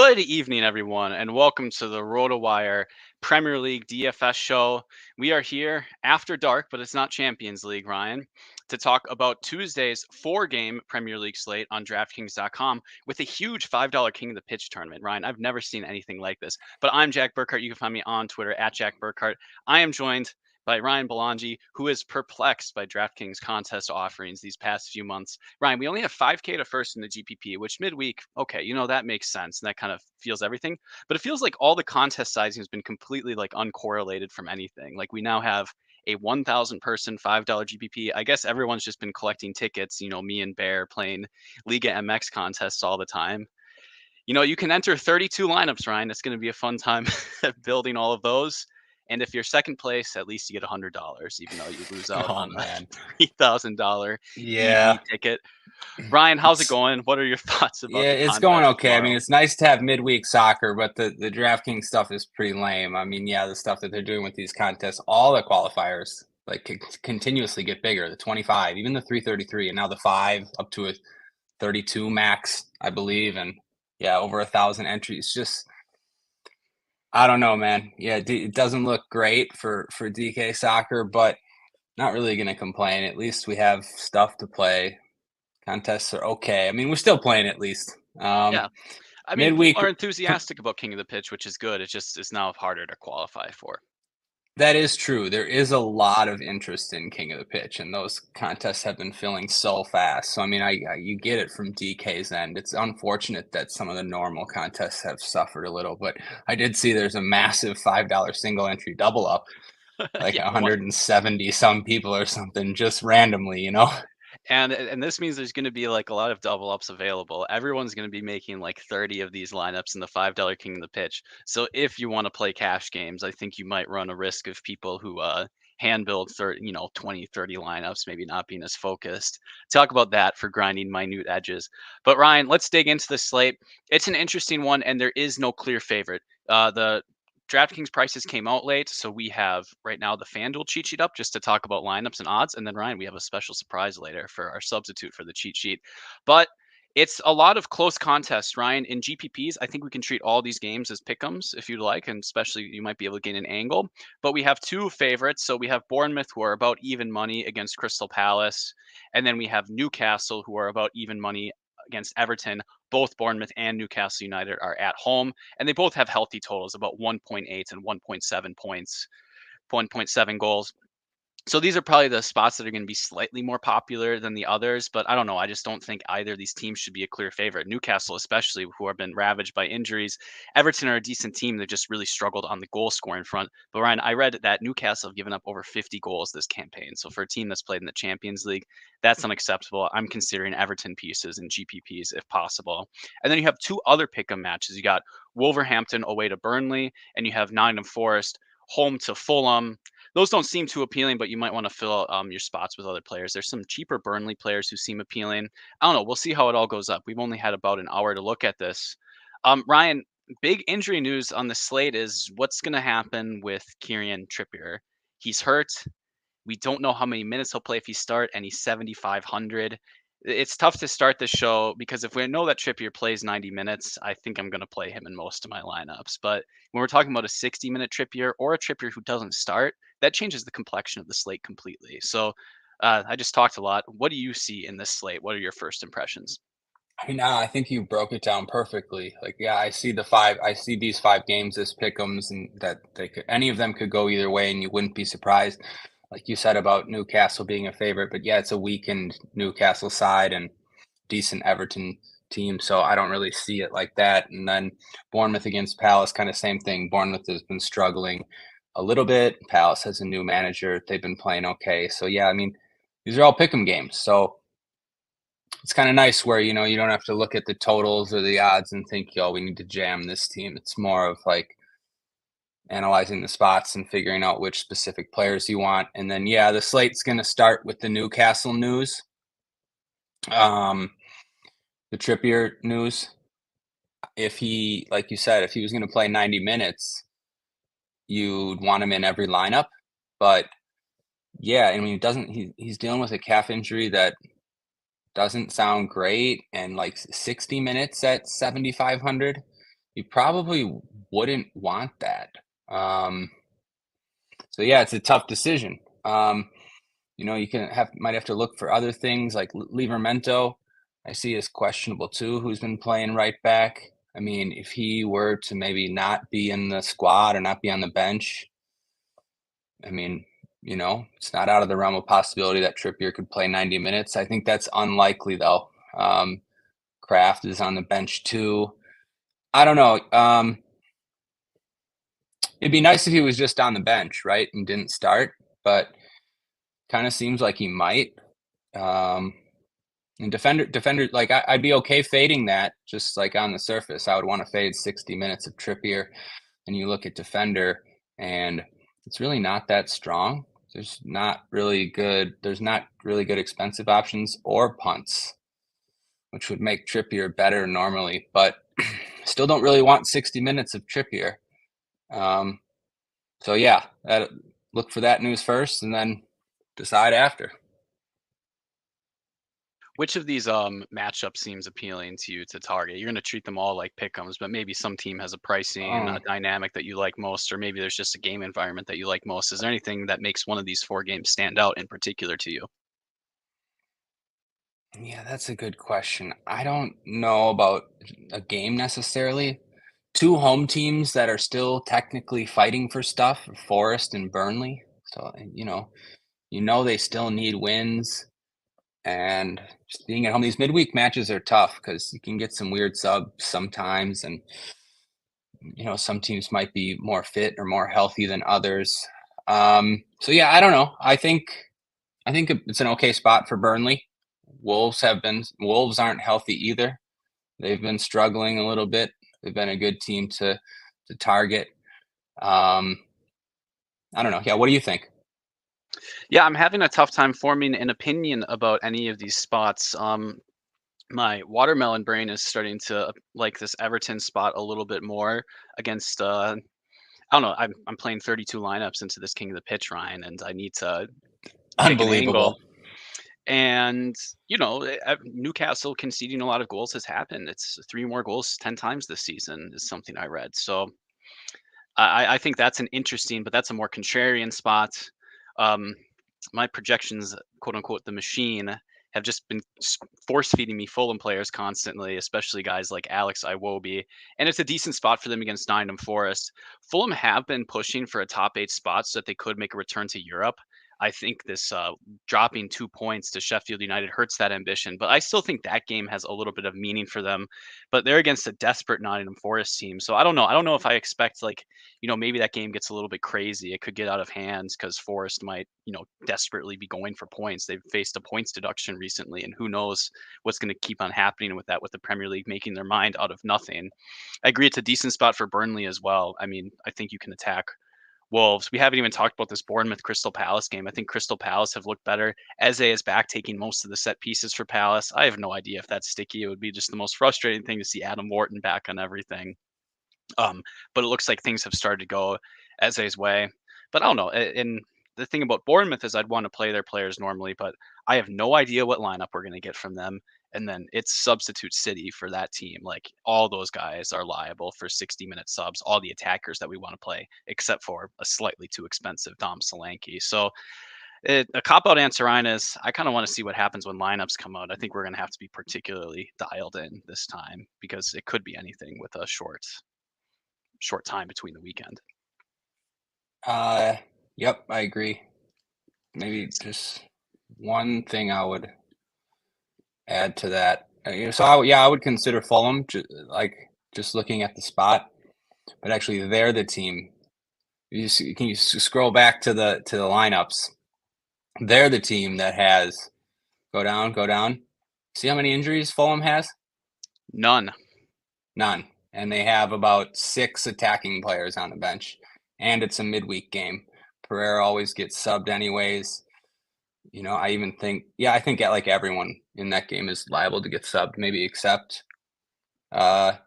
Good evening, everyone, and welcome to the RotoWire Premier League DFS show. We are here after dark, but it's not Champions League, Ryan, to talk about Tuesday's four-game Premier League slate on DraftKings.com with a huge $5 King of the Pitch tournament. Ryan, I've never seen anything like this. But I'm Jack Burkart. You can find me on Twitter at Jack Burkart. I am joined by Ryan Belongia, who is perplexed by DraftKings contest offerings these past few months. Ryan, we only have 5K to first in the GPP, which midweek, okay, that makes sense. And that kind of feels everything. But it feels like all the contest sizing has been completely uncorrelated from anything. Like we now have a 1,000 person $5 GPP. I guess everyone's just been collecting tickets, me and Bear playing Liga MX contests all the time. You can enter 32 lineups, Ryan. It's going to be a fun time building all of those. And if you're second place, at least you get $100, even though you lose out on a $3,000 EV ticket. Ryan, how's it going? What are your thoughts about the it's going okay. Tomorrow? I mean, it's nice to have midweek soccer, but the DraftKings stuff is pretty lame. I mean, the stuff that they're doing with these contests, all the qualifiers continuously get bigger. The 25, even the 333, and now the 5 up to a 32 max, I believe, and over 1,000 entries. Just I don't know, man. It doesn't look great for DK soccer, but not really going to complain. At least we have stuff to play. Contests are okay. I mean, we're still playing at least. Yeah. I mean, midweek people are enthusiastic about King of the Pitch, which is good. It's now harder to qualify for. That is true. There is a lot of interest in King of the Pitch, and those contests have been filling so fast. So, I mean, you get it from DK's end. It's unfortunate that some of the normal contests have suffered a little, but I did see there's a massive $5 single entry double up, like 170 some people or something, just randomly, And this means there's going to be a lot of double ups available. Everyone's going to be making 30 of these lineups in the $5 King of the Pitch. So if you want to play cash games, I think you might run a risk of people who hand build 30, 20, 30 lineups, maybe not being as focused. Talk about that for grinding minute edges. But Ryan, let's dig into the slate. It's an interesting one, and there is no clear favorite. The DraftKings prices came out late, so we have right now the FanDuel cheat sheet up just to talk about lineups and odds. And then, Ryan, we have a special surprise later for our substitute for the cheat sheet. But it's a lot of close contests, Ryan. In GPPs, I think we can treat all these games as pick'ems if you'd like, and especially you might be able to gain an angle. But we have two favorites. So we have Bournemouth, who are about even money against Crystal Palace. And then we have Newcastle, who are about even money against Everton. Both Bournemouth and Newcastle United are at home, and they both have healthy totals, about 1.8 and 1.7 points, 1.7 goals. So these are probably the spots that are going to be slightly more popular than the others, but I don't know. I just don't think either of these teams should be a clear favorite. Newcastle, especially, who have been ravaged by injuries. Everton are a decent team. They've just really struggled on the goal scoring front. But Ryan, I read that Newcastle have given up over 50 goals this campaign. So for a team that's played in the Champions League, that's unacceptable. I'm considering Everton pieces and GPPs if possible. And then you have two other pick'em matches. You got Wolverhampton away to Burnley, and you have Nottingham Forest home to Fulham. Those don't seem too appealing, but you might want to fill your spots with other players. There's some cheaper Burnley players who seem appealing. I don't know. We'll see how it all goes up. We've only had about an hour to look at this. Ryan, big injury news on the slate is what's going to happen with Kieran Trippier. He's hurt. We don't know how many minutes he'll play if he start, and he's 7,500. It's tough to start the show because if we know that Trippier plays 90 minutes, I think I'm going to play him in most of my lineups. But when we're talking about a 60-minute Trippier or a Trippier who doesn't start, that changes the complexion of the slate completely. So I just talked a lot. What do you see in this slate? What are your first impressions? I think you broke it down perfectly. I see these 5 games as pick'ems, and that any of them could go either way, and you wouldn't be surprised. Like you said about Newcastle being a favorite, but it's a weakened Newcastle side and decent Everton team, so I don't really see it like that. And then Bournemouth against Palace, kind of same thing. Bournemouth has been struggling a little bit. Palace has a new manager. They've been playing okay. So I mean, these are all pick'em games. So it's kind of nice where, you don't have to look at the totals or the odds and think, we need to jam this team. It's more of analyzing the spots and figuring out which specific players you want. And then, the slate's going to start with the Newcastle news. The Trippier news. If he, like you said, if he was going to play 90 minutes, you'd want him in every lineup. But I mean, he's dealing with a calf injury that doesn't sound great, and 60 minutes at 7,500 you probably wouldn't want that. Um, so yeah, it's a tough decision. You might have to look for other things like Livermento. I see is questionable too, who's been playing right back. I mean, if he were to maybe not be in the squad or not be on the bench, I mean, it's not out of the realm of possibility that Trippier could play 90 minutes. I think that's unlikely though. Kraft is on the bench too. I don't know. It'd be nice if he was just on the bench, right, and didn't start, but kind of seems like he might. Um, and defender, like I'd be okay fading that just like on the surface. I would want to fade 60 minutes of Trippier, and you look at defender, and it's really not that strong. There's not really good expensive options or punts, which would make Trippier better normally, but still don't really want 60 minutes of Trippier. So yeah, look for that news first and then decide after. Which of these matchups seems appealing to you to target? You're going to treat them all like pick'ems, but maybe some team has a pricing Um, dynamic that you like most, or maybe there's just a game environment that you like most. Is there anything that makes one of these four games stand out in particular to you? yeah, that's a good question. I don't know about a game necessarily. Two home teams that are still technically fighting for stuff, Forest and Burnley. So, they still need wins. And just being at home, these midweek matches are tough because you can get some weird subs sometimes. And, some teams might be more fit or more healthy than others. So yeah, I don't know. I think it's an okay spot for Burnley. Wolves aren't healthy either. They've been struggling a little bit. They've been a good team to target. Um, I don't know. Yeah, what do you think? Yeah, I'm having a tough time forming an opinion about any of these spots. My watermelon brain is starting to like this Everton spot a little bit more against. I don't know. I'm playing 32 lineups into this King of the Pitch, Ryan, and I need to pick an Unbelievable. angle. And Newcastle conceding a lot of goals has happened. It's three more goals 10 times this season is something I read. So I think that's an interesting, but that's a more contrarian spot. Um, my projections, quote unquote, the machine, have just been force feeding me Fulham players constantly, especially guys like Alex Iwobi. And it's a decent spot for them against Nottingham Forest. Fulham have been pushing for a top 8 spot so that they could make a return to Europe. I think this dropping 2 points to Sheffield United hurts that ambition, but I still think that game has a little bit of meaning for them. But they're against a desperate Nottingham Forest team, so I don't know. I don't know if I expect maybe that game gets a little bit crazy. It could get out of hands because Forest might, desperately be going for points. They've faced a points deduction recently, and who knows what's going to keep on happening with that, with the Premier League making their mind out of nothing. I agree it's a decent spot for Burnley as well. I mean, I think you can attack Wolves. We haven't even talked about this Bournemouth Crystal Palace game. I think Crystal Palace have looked better. Eze is back taking most of the set pieces for Palace. I have no idea if that's sticky. It would be just the most frustrating thing to see Adam Wharton back on everything. But it looks like things have started to go Eze's way. But I don't know. And the thing about Bournemouth is I'd want to play their players normally, but I have no idea what lineup we're going to get from them. And then it's substitute city for that team. Like all those guys are liable for 60-minute subs, all the attackers that we want to play, except for a slightly too expensive Dom Solanke. So a cop out answer, Ryan, is I kind of want to see what happens when lineups come out. I think we're going to have to be particularly dialed in this time because it could be anything with a short time between the weekend. Uh, yep, I agree. Maybe just one thing I would add to that. I would consider Fulham, just looking at the spot, but actually they're the team. Can you scroll back to the lineups? They're the team that has go down, go down. See how many injuries Fulham has? None. None. And they have about 6 attacking players on the bench. And it's a midweek game. Pereira always gets subbed anyways. I think like everyone in that game is liable to get subbed, maybe except I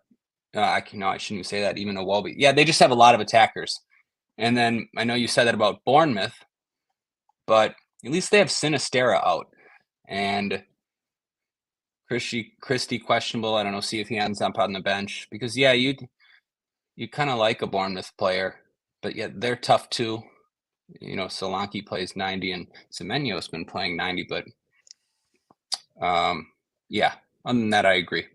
shouldn't say that, even a Walby. Yeah, they just have a lot of attackers. And then I know you said that about Bournemouth, but at least they have Sinistera out. And Christie questionable. I don't know. See if he ends up on the bench because you kind of like a Bournemouth player, but yet they're tough too. Solanke plays 90 and Semenyo's been playing 90, but yeah, other than that, I agree.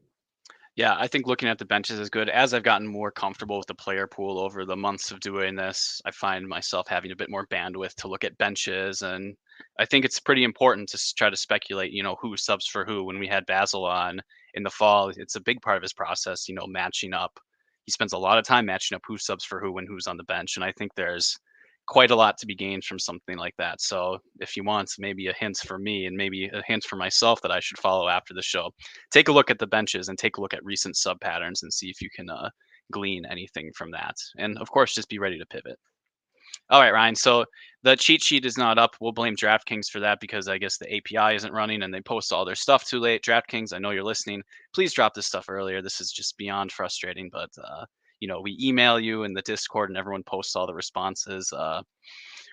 Yeah, I think looking at the benches is good. As I've gotten more comfortable with the player pool over the months of doing this, I find myself having a bit more bandwidth to look at benches. And I think it's pretty important to try to speculate, who subs for who. When we had Basil on in the fall, it's a big part of his process, matching up. He spends a lot of time matching up who subs for who and who's on the bench. And I think there's quite a lot to be gained from something like that. So if you want maybe a hint for me and maybe a hint for myself that I should follow after the show, take a look at the benches and take a look at recent sub patterns and see if you can glean anything from that. And of course, just be ready to pivot. All right, Ryan. So the cheat sheet is not up. We'll blame DraftKings for that because I guess the API isn't running and they post all their stuff too late. DraftKings, I know you're listening. Please drop this stuff earlier. This is just beyond frustrating, but we email you in the Discord and everyone posts all the responses.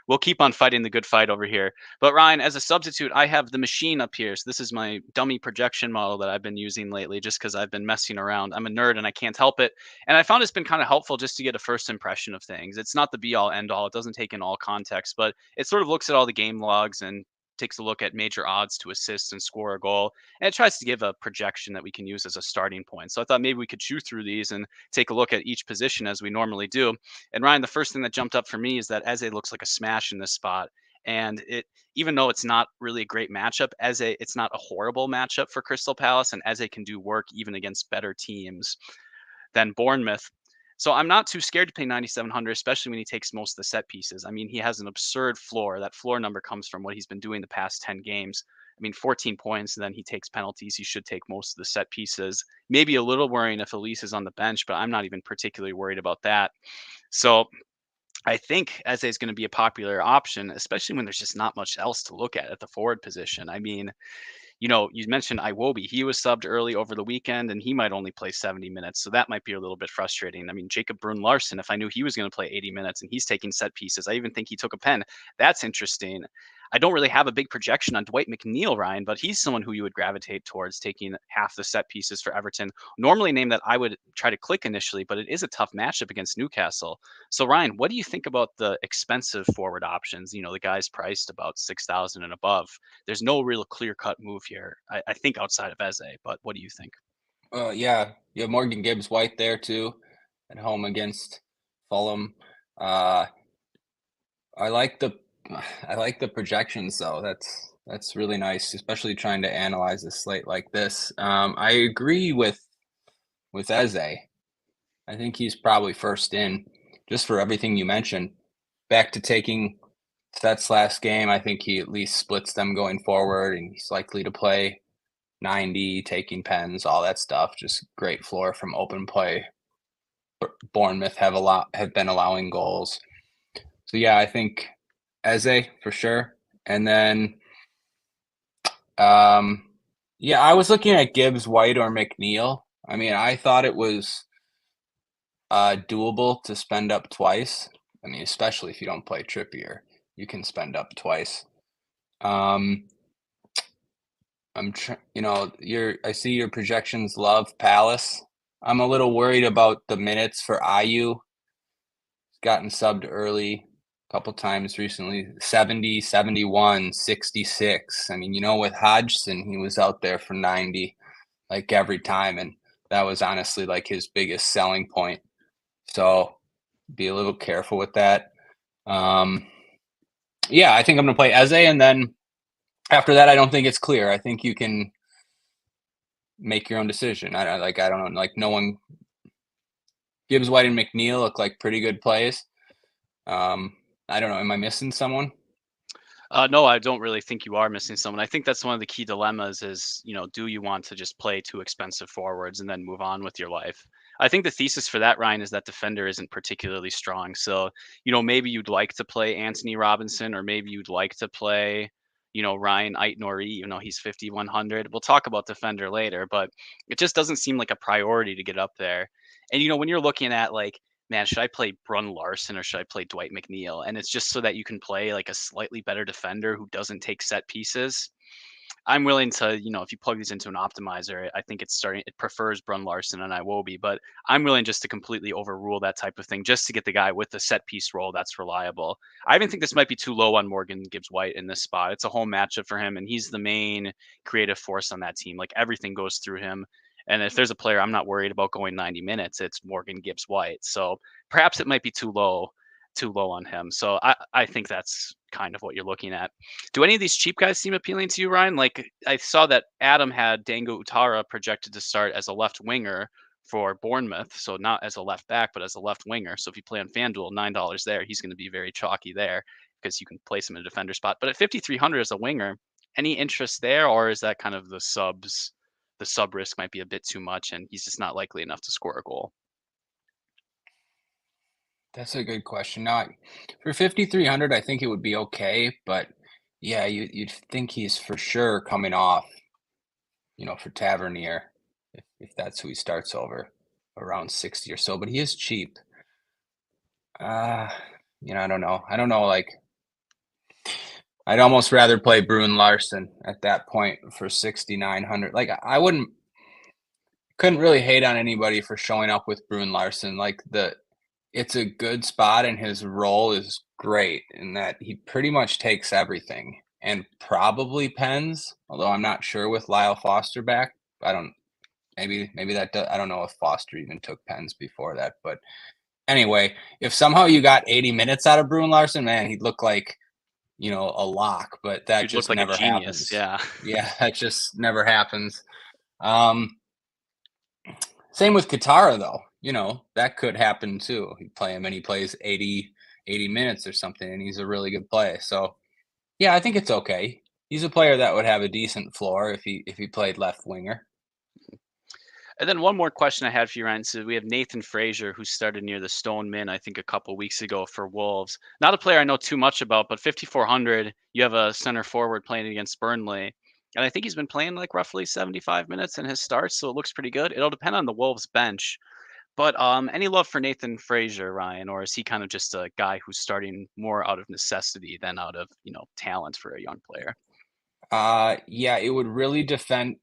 We'll keep on fighting the good fight over here. But Ryan, as a substitute, I have the machine up here. So this is my dummy projection model that I've been using lately just because I've been messing around. I'm a nerd and I can't help it. And I found it's been kind of helpful just to get a first impression of things. It's not the be all end all. It doesn't take in all context, but it sort of looks at all the game logs and takes a look at major odds to assist and score a goal. And it tries to give a projection that we can use as a starting point. So I thought maybe we could chew through these and take a look at each position as we normally do. And Ryan, the first thing that jumped up for me is that Eze looks like a smash in this spot. And even though it's not really a great matchup, it's not a horrible matchup for Crystal Palace, and Eze can do work even against better teams than Bournemouth. So I'm not too scared to pay 9,700, especially when he takes most of the set pieces. I mean, he has an absurd floor. That floor number comes from what he's been doing the past 10 games. I mean, 14 points, and then he takes penalties. He should take most of the set pieces. Maybe a little worrying if Elise is on the bench, but I'm not even particularly worried about that. So I think Eze is going to be a popular option, especially when there's just not much else to look at the forward position. I mean, you mentioned Iwobi. He was subbed early over the weekend, and he might only play 70 minutes, so that might be a little bit frustrating. I mean, Jacob Brun Larson, if I knew he was going to play 80 minutes and he's taking set pieces, I even think he took a pen. That's interesting. I don't really have a big projection on Dwight McNeil, Ryan, but he's someone who you would gravitate towards taking half the set pieces for Everton. Normally a name that I would try to click initially, but it is a tough matchup against Newcastle. So Ryan, what do you think about the expensive forward options? The guys priced about 6,000 and above. There's no real clear cut move here, I think, outside of Eze. But what do you think? Yeah, you have Morgan Gibbs White there too, at home against Fulham. Uh, I like the I like the projections though. That's really nice, especially trying to analyze a slate like this. I agree with Eze. I think he's probably first in, just for everything you mentioned. Back to taking sets last game, I think he at least splits them going forward, and he's likely to play 90, taking pens, all that stuff. Just great floor from open play. Bournemouth have been allowing goals. So yeah, I think Eze for sure. And then yeah, I was looking at Gibbs, White, or McNeil. I mean, I thought it was doable to spend up twice. I mean, especially if you don't play Trippier, you can spend up twice. Um, I see your projections love Palace. I'm a little worried about the minutes for Ayew. He's gotten subbed early a couple times recently, 70, 71, 66. I mean, with Hodgson, he was out there for 90 like every time, and that was honestly like his biggest selling point. So be a little careful with that. Yeah, I think I'm going to play Eze, and then after that, I don't think it's clear. I think you can make your own decision. I don't know. Like no one. Gibbs, White, and McNeil look like pretty good plays. I don't know. Am I missing someone? No, I don't really think you are missing someone. I think that's one of the key dilemmas is, do you want to just play two expensive forwards and then move on with your life? I think the thesis for that, Ryan, is that defender isn't particularly strong. So, maybe you'd like to play Anthony Robinson, or maybe you'd like to play, Ryan Aït-Nouri, he's 5,100. We'll talk about defender later, but it just doesn't seem like a priority to get up there. And, when you're looking at like, man, should I play Brun Larson or should I play Dwight McNeil? And it's just so that you can play like a slightly better defender who doesn't take set pieces. I'm willing to, if you plug these into an optimizer, I think it prefers Brun Larson and Iwobi, but I'm willing just to completely overrule that type of thing just to get the guy with the set piece role that's reliable. I even think this might be too low on Morgan Gibbs White in this spot. It's a home matchup for him, and he's the main creative force on that team. Like everything goes through him. And if there's a player I'm not worried about going 90 minutes, it's Morgan Gibbs White. So perhaps it might be too low on him. So I think that's kind of what you're looking at. Do any of these cheap guys seem appealing to you, Ryan? Like I saw that Adam had Dango Utara projected to start as a left winger for Bournemouth, so not as a left back, but as a left winger. So if you play on FanDuel, $9 there, he's going to be very chalky there because you can place him in a defender spot. But at 5,300 as a winger, any interest there, or is that kind of the subs? The sub risk might be a bit too much, and he's just not likely enough to score a goal. That's a good question. Now, for 5,300, I think it would be okay, but yeah, you'd think he's for sure coming off, for Tavernier, if that's who he starts over, around 60 or so. But he is cheap. Uh, I don't know. Like, I'd almost rather play Bruin Larson at that point for 6,900. Like, I couldn't really hate on anybody for showing up with Bruin Larson. Like it's a good spot, and his role is great in that he pretty much takes everything and probably pens, although I'm not sure with Lyle Foster back. I don't maybe that I don't know if Foster even took pens before that, but anyway, if somehow you got 80 minutes out of Bruin Larson, man, he'd look like, a lock, but that You'd look just like a never genius. happens. Yeah. Yeah, that just never happens. Um, Same with Katara, though. That could happen too. You play him and he plays 80 minutes or something, and he's a really good play. So, yeah, I think it's okay. He's a player that would have a decent floor if he played left winger. And then one more question I had for you, Ryan. So we have Nathan Frazier, who started near the Stone Min, I think, a couple weeks ago for Wolves. Not a player I know too much about, but 5,400, you have a center forward playing against Burnley. And I think he's been playing like roughly 75 minutes in his starts, so it looks pretty good. It'll depend on the Wolves bench. But any love for Nathan Frazier, Ryan, or is he kind of just a guy who's starting more out of necessity than out of, talent for a young player? Yeah, it would really depend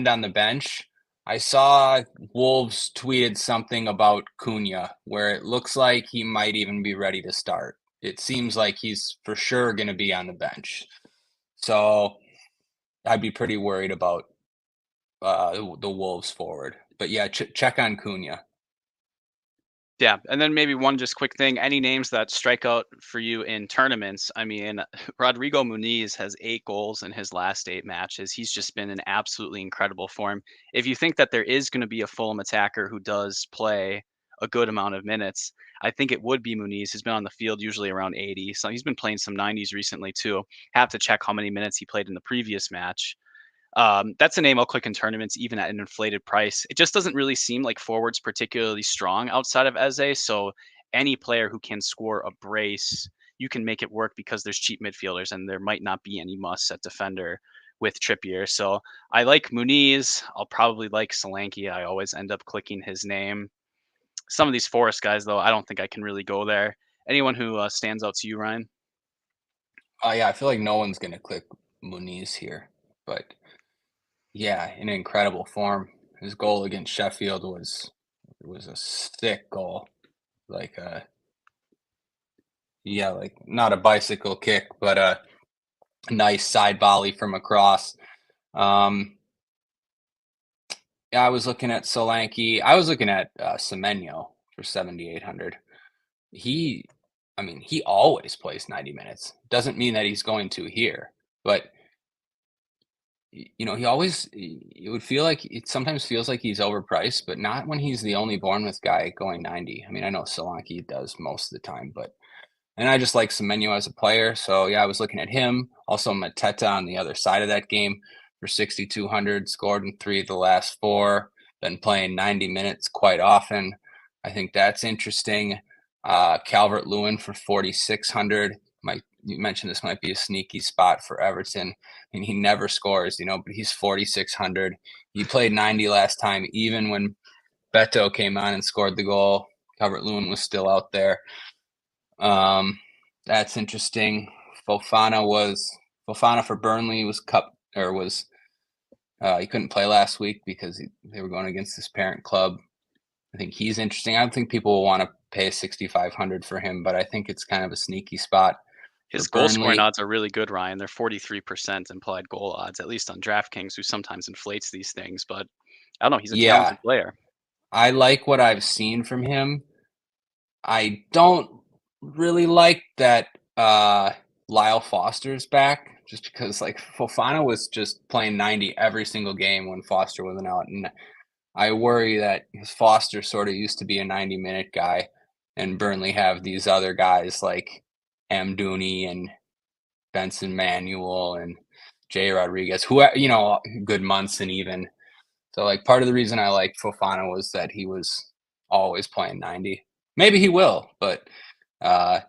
on the bench. I saw Wolves tweeted something about Cunha, where it looks like he might even be ready to start. It seems like he's for sure going to be on the bench. So I'd be pretty worried about the Wolves forward. But yeah, check on Cunha. Yeah, and then maybe one just quick thing. Any names that strike out for you in tournaments? I mean, Rodrigo Muniz has 8 goals in his last 8 matches. He's just been in absolutely incredible form. If you think that there is going to be a Fulham attacker who does play a good amount of minutes, I think it would be Muniz. He's been on the field usually around 80. So he's been playing some 90s recently too. Have to check how many minutes he played in the previous match. That's a name I'll click in tournaments, even at an inflated price. It just doesn't really seem like forwards particularly strong outside of Eze. So any player who can score a brace, you can make it work because there's cheap midfielders and there might not be any musts at defender with Trippier. So I like Muniz. I'll probably like Solanke. I always end up clicking his name. Some of these Forest guys, though, I don't think I can really go there. Anyone who stands out to you, Ryan? Yeah, I feel like no one's going to click Muniz here, but yeah, in incredible form. His goal against Sheffield was a sick goal. Like yeah, like not a bicycle kick, but a nice side volley from across. Um yeah, I was looking at Solanke. I was looking at Semenyo for 7,800. He he always plays 90 minutes. Doesn't mean that he's going to here, but he always it would feel like it sometimes feels like he's overpriced, but not when he's the only Bournemouth guy going 90. I mean, I know Solanke does most of the time, but and I just like Semenyo as a player. So yeah, I was looking at him. Also Mateta on the other side of that game for 6,200, scored in 3 of the last 4, been playing 90 minutes quite often. I think that's interesting. Calvert-Lewin for 4,600. You mentioned this might be a sneaky spot for Everton. I mean, he never scores, but he's 4,600. He played 90 last time, even when Beto came on and scored the goal. Calvert-Lewin was still out there. That's interesting. Fofana for Burnley was or was he couldn't play last week because they were going against his parent club. I think he's interesting. I don't think people will want to pay 6,500 for him, but I think it's kind of a sneaky spot for His goal scoring Burnley. odds are really good, Ryan. They're 43% implied goal odds, at least on DraftKings, who sometimes inflates these things. But I don't know. He's a Yeah, talented player. I like what I've seen from him. I don't really like that Lyle Foster's back just because like Fofana was just playing 90 every single game when Foster wasn't out. And I worry that because Foster sort of used to be a 90-minute guy and Burnley have these other guys like Amdouni and Benson Manuel and Jay Rodriguez, who, good months and even. So, like, part of the reason I liked Fofana was that he was always playing 90. Maybe he will, but uh,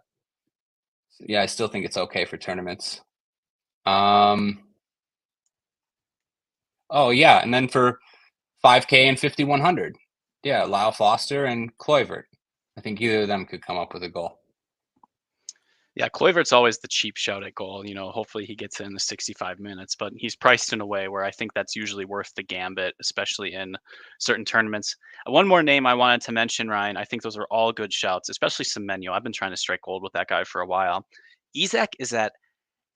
yeah, I still think it's okay for tournaments. Oh, yeah, and then for 5K and 5,100, yeah, Lyle Foster and Kluivert. I think either of them could come up with a goal. Yeah, Kluivert's always the cheap shout at goal. Hopefully he gets in the 65 minutes, but he's priced in a way where I think that's usually worth the gambit, especially in certain tournaments. One more name I wanted to mention, Ryan. I think those are all good shouts, especially Semenyo. I've been trying to strike gold with that guy for a while. Isak is at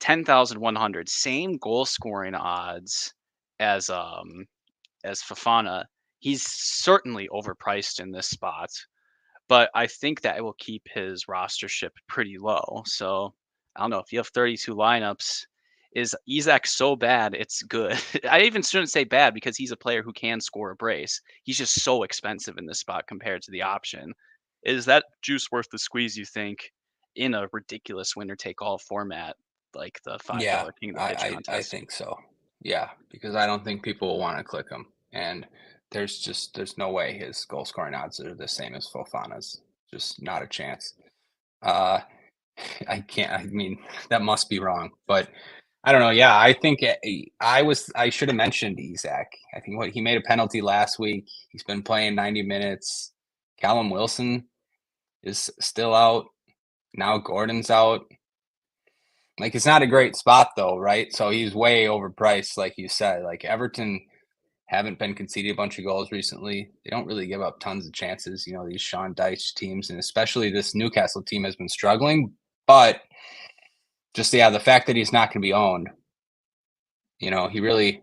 10,100, same goal scoring odds as Fafana. He's certainly overpriced in this spot, but I think that it will keep his rostership pretty low. So I don't know if you have 32 lineups. Is Isak so bad it's good? I even shouldn't say bad because he's a player who can score a brace. He's just so expensive in this spot compared to the option. Is that juice worth the squeeze, you think, in a ridiculous winner take all format like the Yeah, $5 King of the Pitch I contest? think so. Yeah, because I don't think people will want to click him, and there's no way his goal scoring odds are the same as Fofana's. Just not a chance. Uh, I can't. I mean, that must be wrong, but I don't know. Yeah, I think I should have mentioned Isak. I think he made a penalty last week. He's been playing 90 minutes. Callum Wilson is still out. Now Gordon's out. Like, it's not a great spot though, right? So he's way overpriced, like you said. Like, Everton haven't been conceding a bunch of goals recently. They don't really give up tons of chances. These Sean Dyche teams, and especially this Newcastle team has been struggling. But just, yeah, the fact that he's not going to be owned, he really,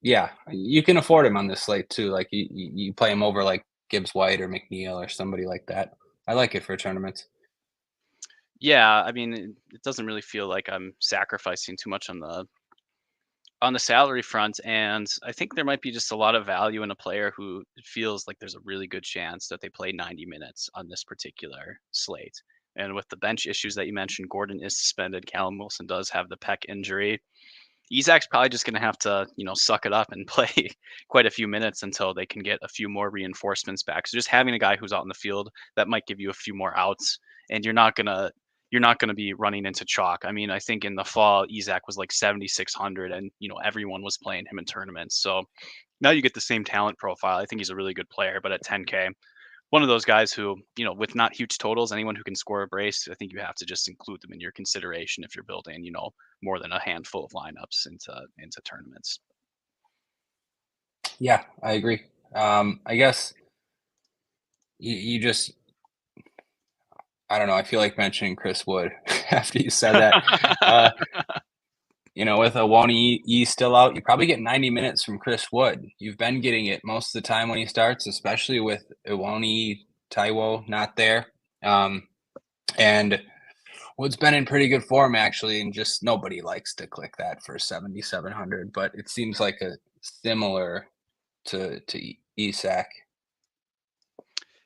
yeah, you can afford him on this slate too. Like, you play him over like Gibbs White or McNeil or somebody like that. I like it for tournaments. Yeah, I mean, it doesn't really feel like I'm sacrificing too much on the salary front, and I think there might be just a lot of value in a player who feels like there's a really good chance that they play 90 minutes on this particular slate. And with the bench issues that you mentioned, Gordon is suspended. Callum Wilson does have the pec injury. Isak's probably just going to have to, suck it up and play quite a few minutes until they can get a few more reinforcements back. So just having a guy who's out in the field that might give you a few more outs, and you're not gonna be running into chalk. I mean, I think in the fall, Isak was like 7,600, and everyone was playing him in tournaments. So now you get the same talent profile. I think he's a really good player, but at 10K, one of those guys who, with not huge totals, anyone who can score a brace, I think you have to just include them in your consideration if you're building, more than a handful of lineups into tournaments. Yeah, I agree. I guess you just, I don't know. I feel like mentioning Chris Wood after you said that. Uh, with Awoni still out, you probably get 90 minutes from Chris Wood. You've been getting it most of the time when he starts, especially with Awoni, Taiwo not there. And Wood's been in pretty good form actually, and just nobody likes to click that for 7,700. But it seems like a similar to Isak.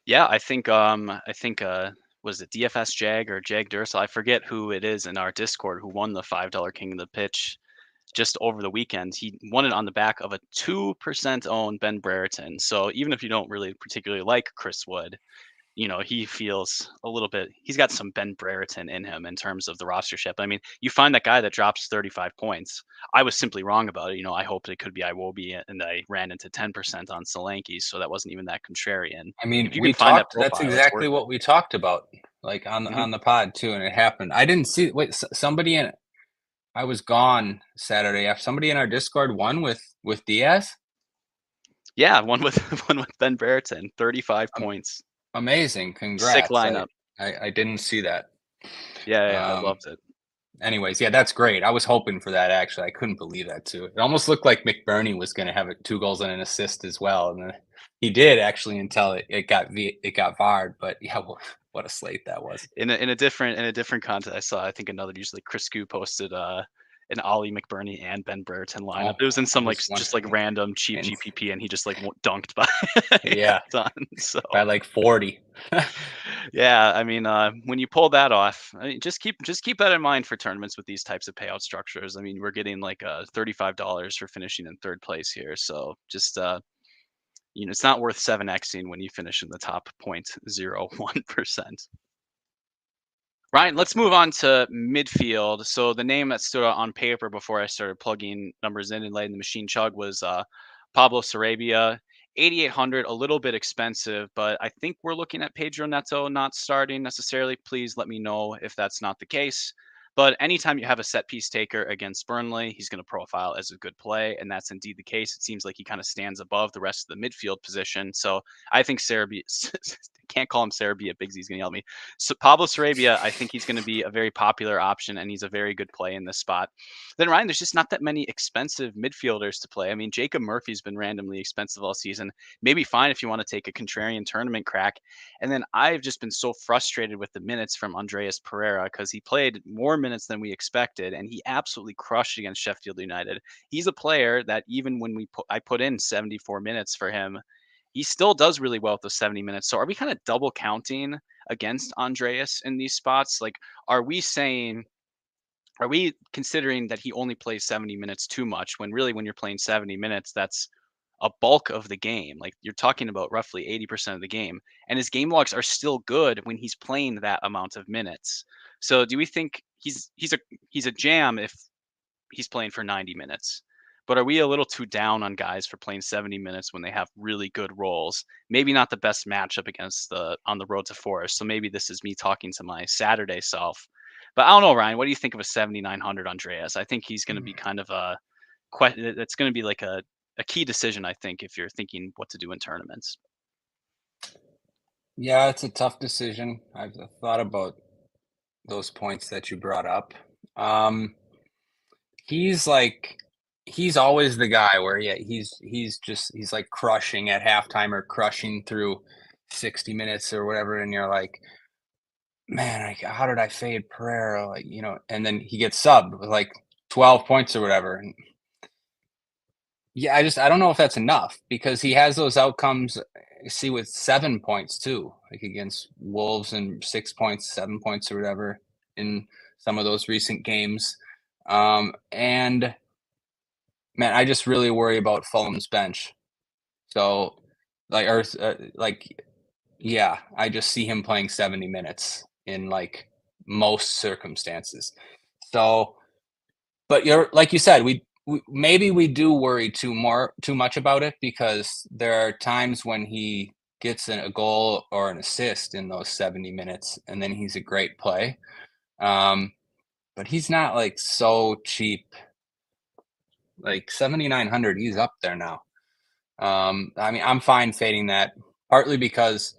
Yeah, I think was it DFS Jag or Jag Dursel? I forget who it is in our Discord who won the $5 King of the Pitch just over the weekend. He won it on the back of a 2% owned Ben Brereton. So even if you don't really particularly like Chris Wood, he feels a little bit, he's got some Ben Brereton in him in terms of the rostership. I mean, you find that guy that drops 35 points. I was simply wrong about it. I hoped it could be Iwobi, and I ran into 10% on Solanke, so that wasn't even that contrarian. I mean, If you can we find that talked. That's profile, it's exactly worth it. what we talked about, like on Mhm. on the pod too, and it happened. I didn't see. Wait, somebody in I was gone Saturday. If somebody in our Discord won with Diaz, Yeah, one with one with Ben Brereton, 35 um, points. amazing. Sick Congrats. lineup. I didn't see that. Yeah, I Um, loved it. anyways, yeah, that's great. I was hoping for that actually. I couldn't believe that too. It almost looked like McBurney was going to have 2 goals and an assist as well, and then he did actually until it got VAR'd. But yeah, what a slate that was. In a different context, I saw I think another usually Chris Gu posted an Ollie McBurney and Ben Brereton lineup. Oh, It was in I some like was just like wondering, random cheap and GPP, and he just like dunked by a yeah, ton. So by like 40. yeah, I mean, when you pull that off, I mean, just keep that in mind for tournaments with these types of payout structures. I mean, we're getting like $35 for finishing in third place here, so just it's not worth 7xing when you finish in the top 0.01%. Ryan, let's move on to midfield. So the name that stood out on paper before I started plugging numbers in and letting the machine chug was Pablo Sarabia. 8,800, a little bit expensive, but I think we're looking at Pedro Neto not starting necessarily. Please let me know if that's not the case. But anytime you have a set piece taker against Burnley, he's going to profile as a good play, and that's indeed the case. It seems like he kind of stands above the rest of the midfield position. So I think Sarabia, can't call him Sarabia, Bigsy's going to yell at me. So Pablo Sarabia, I think he's going to be a very popular option, and he's a very good play in this spot. Then Ryan, there's just not that many expensive midfielders to play. I mean, Jacob Murphy's been randomly expensive all season. Maybe fine if you want to take a contrarian tournament crack. And then I've just been so frustrated with the minutes from Andreas Pereira because he played more minutes than we expected, and he absolutely crushed against Sheffield United. He's a player that even when I put in 74 minutes for him, he still does really well with those 70 minutes. So are we kind of double counting against Andreas in these spots? Like, are we saying, are we considering that he only plays 70 minutes too much when really when you're playing 70 minutes, that's a bulk of the game. Like you're talking about roughly 80% of the game. And his game logs are still good when he's playing that amount of minutes. So do we think he's a jam if he's playing for 90 minutes? But are we a little too down on guys for playing 70 minutes when they have really good roles? Maybe not the best matchup against the on the road to Forest. So maybe this is me talking to my Saturday self. But I don't know, Ryan. What do you think of a 7,900 Andreas? I think he's going to be kind of that's going to be like a key decision, I think, if you're thinking what to do in tournaments. Yeah, it's a tough decision. I've thought about those points that you brought up. Um, he's like he's always the guy where yeah, he's like crushing at halftime or crushing through 60 minutes or whatever, and you're like, man, like, how did I fade Pereira? Like, and then he gets subbed with like 12 points or whatever. And yeah, I don't know if that's enough because he has those outcomes. See, with 7 points too, like against Wolves and 6 points, 7 points or whatever in some of those recent games. And man, I just really worry about Fulham's bench. So, like, yeah, I just see him playing 70 minutes in like most circumstances. So, but you're like you said, we maybe we do worry too much about it because there are times when he gets a goal or an assist in those 70 minutes, and then he's a great play. Um, but he's not like so cheap. Like 7,900, he's up there now. I mean, I'm fine fading that partly because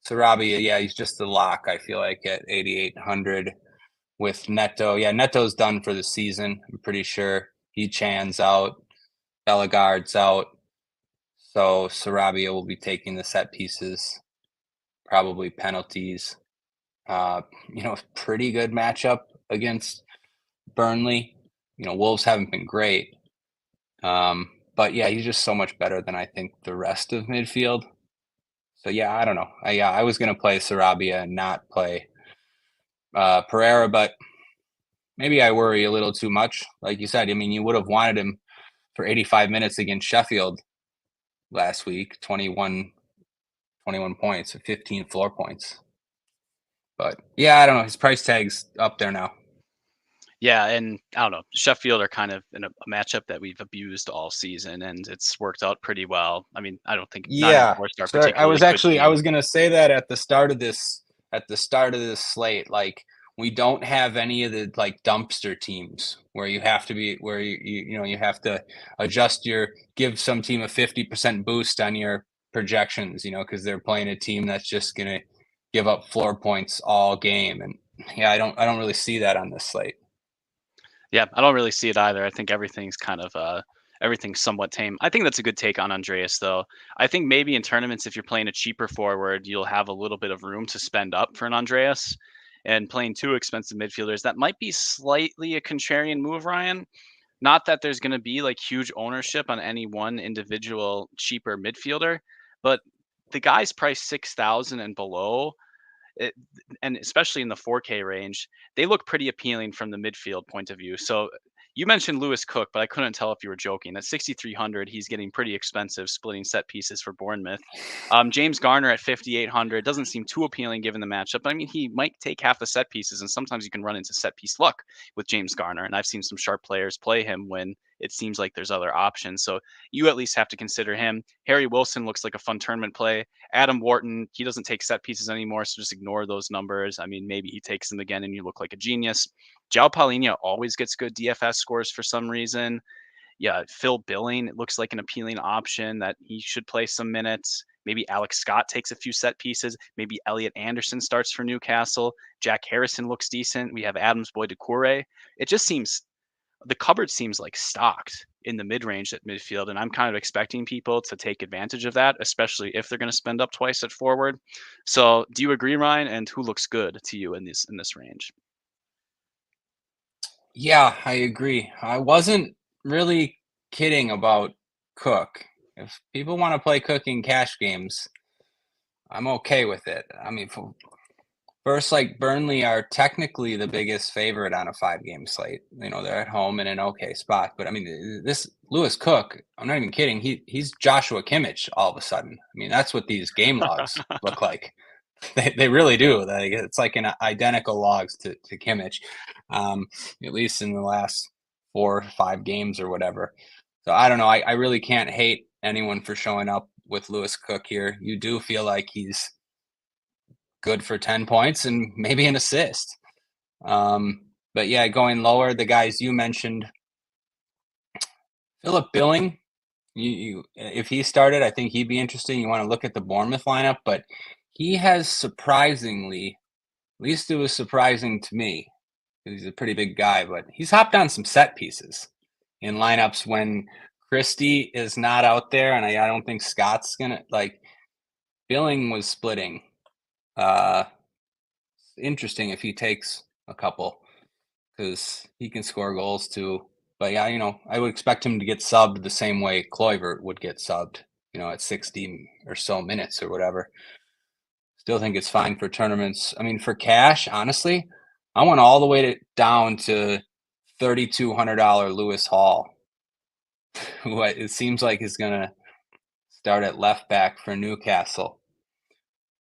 Sarabia, yeah, he's just a lock. I feel like at 8,800 with Neto. Yeah, Neto's done for the season. I'm pretty sure he Chan's out, Bellegarde's out, so Sarabia will be taking the set pieces, probably penalties. Uh, pretty good matchup against Burnley. Wolves haven't been great, but yeah, he's just so much better than I think the rest of midfield. So yeah, I don't know. I was gonna play Sarabia and not play Pereira, but maybe I worry a little too much. Like you said, I mean, you would have wanted him for 85 minutes against Sheffield last week, 21 points, 15 floor points. But yeah, I don't know. His price tag's up there now. Yeah, and I don't know. Sheffield are kind of in a matchup that we've abused all season, and it's worked out pretty well. I mean, I don't think Nottingham Yeah. Forest are So particularly good I team. was gonna say that at the start of this slate, like we don't have any of the like dumpster teams where you have to be where you have to adjust your give some team a 50% boost on your projections, because they're playing a team that's just gonna give up floor points all game. And yeah, I don't really see that on this slate. Yeah, I don't really see it either. I think everything's somewhat tame. I think that's a good take on Andreas though. I think maybe in tournaments if you're playing a cheaper forward, you'll have a little bit of room to spend up for an Andreas. And playing two expensive midfielders, that might be slightly a contrarian move, Ryan. Not that there's going to be like huge ownership on any one individual cheaper midfielder, but the guys priced 6,000 and below, it, and especially in the 4K range, they look pretty appealing from the midfield point of view. So you mentioned Lewis Cook, but I couldn't tell if you were joking. At 6,300, he's getting pretty expensive splitting set pieces for Bournemouth. James Garner at 5,800 doesn't seem too appealing given the matchup. I mean, he might take half the set pieces, and sometimes you can run into set piece luck with James Garner. And I've seen some sharp players play him when it seems like there's other options. So you at least have to consider him. Harry Wilson looks like a fun tournament play. Adam Wharton, he doesn't take set pieces anymore, so just ignore those numbers. I mean, maybe he takes them again and you look like a genius. João Palhinha always gets good DFS scores for some reason. Yeah, Phil Billing, it looks like an appealing option that he should play some minutes. Maybe Alex Scott takes a few set pieces. Maybe Elliot Anderson starts for Newcastle. Jack Harrison looks decent. We have Adams Boy Doucouré. It just seems the cupboard seems like stocked in the mid range at midfield, and I'm kind of expecting people to take advantage of that, especially if they're going to spend up twice at forward. So, do you agree, Ryan? And who looks good to you in this range? Yeah, I agree. I wasn't really kidding about Cook. If people want to play Cook in cash games, I'm okay with it. I mean, first, like Burnley are technically the biggest favorite on a 5-game slate. They're at home in an okay spot. But I mean, this Lewis Cook, I'm not even kidding. He's Joshua Kimmich all of a sudden. I mean, that's what these game logs look like. They really do. It's like an identical logs to Kimmich, at least in the last 4 or 5 games or whatever. So I don't know. I really can't hate anyone for showing up with Lewis Cook here. You do feel like he's good for 10 points and maybe an assist. But yeah, going lower, the guys you mentioned, Philip Billing, if he started, I think he'd be interesting. You want to look at the Bournemouth lineup, but he has surprisingly, at least it was surprising to me, because he's a pretty big guy, but he's hopped on some set pieces in lineups when Christie is not out there, and I don't think Scott's gonna like. Billing was splitting. Interesting if he takes a couple because he can score goals too. But yeah, I would expect him to get subbed the same way Kluivert would get subbed, at 60 or so minutes or whatever. Still think it's fine for tournaments. I mean, for cash, honestly, I went all the way down to $3,200 Lewis Hall, who it seems like is going to start at left back for Newcastle.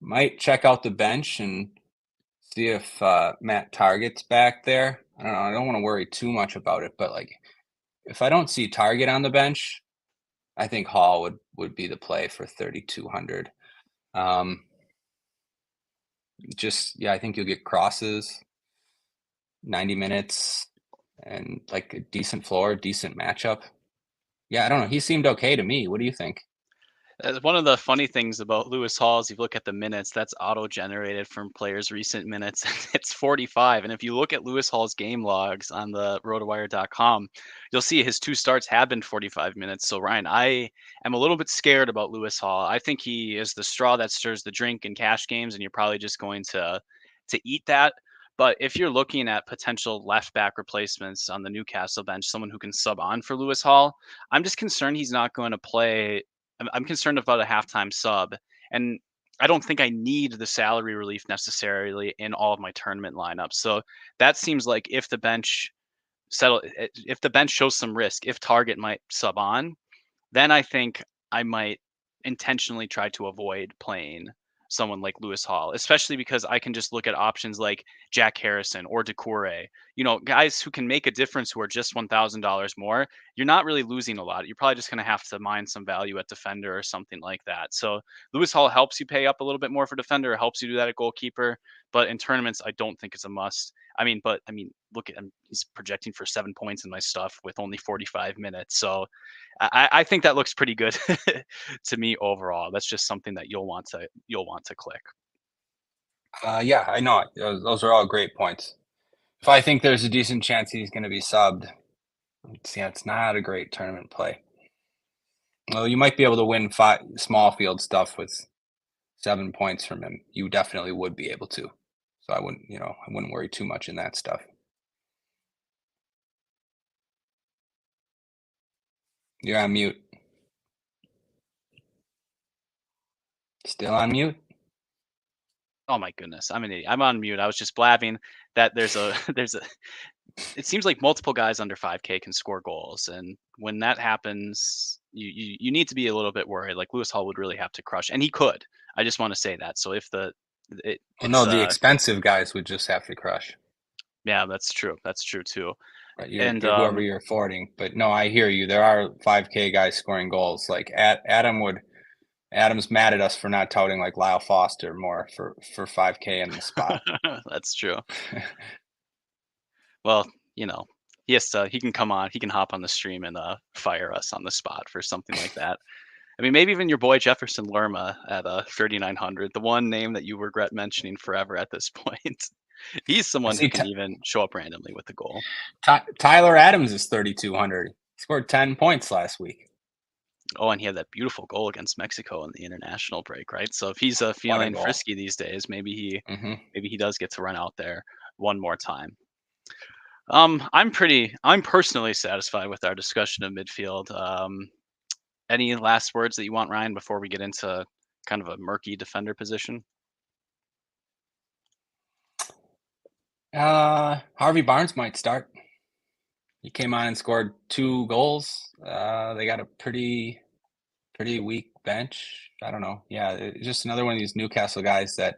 Might check out the bench and see if Matt Target's back there. I don't know. I don't want to worry too much about it, but like if I don't see Target on the bench, I think Hall would be the play for 3,200. I think you'll get crosses, 90 minutes, and like a decent floor, decent matchup. Yeah, I don't know. He seemed okay to me. What do you think? One of the funny things about Lewis Hall is you look at the minutes, that's auto-generated from players' recent minutes. It's 45. And if you look at Lewis Hall's game logs on the RotoWire.com, you'll see his two starts have been 45 minutes. So, Ryan, I am a little bit scared about Lewis Hall. I think he is the straw that stirs the drink in cash games, and you're probably just going to eat that. But if you're looking at potential left back replacements on the Newcastle bench, someone who can sub on for Lewis Hall, I'm just concerned he's not going to play. I'm concerned about a halftime sub, and I don't think I need the salary relief necessarily in all of my tournament lineups. So that seems like if the bench shows some risk, if Target might sub on, then I think I might intentionally try to avoid playing someone like Lewis Hall, especially because I can just look at options like Jack Harrison or Doucouré, guys who can make a difference who are just $1,000 more. You're not really losing a lot. You're probably just going to have to mine some value at defender or something like that. So Lewis Hall helps you pay up a little bit more for defender, helps you do that at goalkeeper, but in tournaments, I don't think it's a must. But look at him. He's projecting for 7 points in my stuff with only 45 minutes. So I think that looks pretty good to me overall. That's just something that you'll want to click. Yeah, I know. Those are all great points. If I think there's a decent chance he's going to be subbed, it's not a great tournament play. Well, you might be able to win five small field stuff with 7 points from him. You definitely would be able to. So I wouldn't worry too much in that stuff. You're on mute. Still on mute? Oh my goodness, I'm an idiot. I'm on mute. I was just blabbing that there's a there's a. It seems like multiple guys under 5K can score goals, and when that happens, you need to be a little bit worried. Like Lewis Hall would really have to crush, and he could. I just want to say that. So if Well, no, it's the expensive guys would just have to crush. yeah, that's true. That's true too. Right, And you're whoever you're affording. But no, I hear you. There are 5K guys scoring goals. Like Adam's mad at us for not touting like Lyle Foster more for 5K in the spot. that's true. Well, he can come on, he can hop on the stream and fire us on the spot for something like that. Maybe even your boy Jefferson Lerma at 3,900, the one name that you regret mentioning forever at this point. He's I someone who see can even show up randomly with a goal. Tyler Adams is 3,200. He scored 10 points last week. Oh, and he had that beautiful goal against Mexico in the international break, right? So if he's What a feeling goal. frisky these days, Hmm. maybe he does get to run out there one more time. I'm personally satisfied with our discussion of midfield. Any last words that you want, Ryan, before we get into kind of a murky defender position? Harvey Barnes might start. He came on and scored 2 goals. They got a pretty weak bench. I don't know. Yeah, just another one of these Newcastle guys that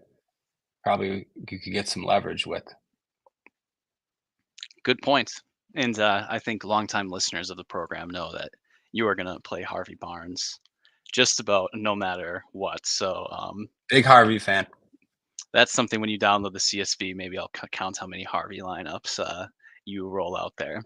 probably you could get some leverage with. Good point. And I think longtime listeners of the program know that you are going to play Harvey Barnes just about no matter what. So Big Harvey fan. that's something when you download the CSV, maybe I'll count how many Harvey lineups you roll out there.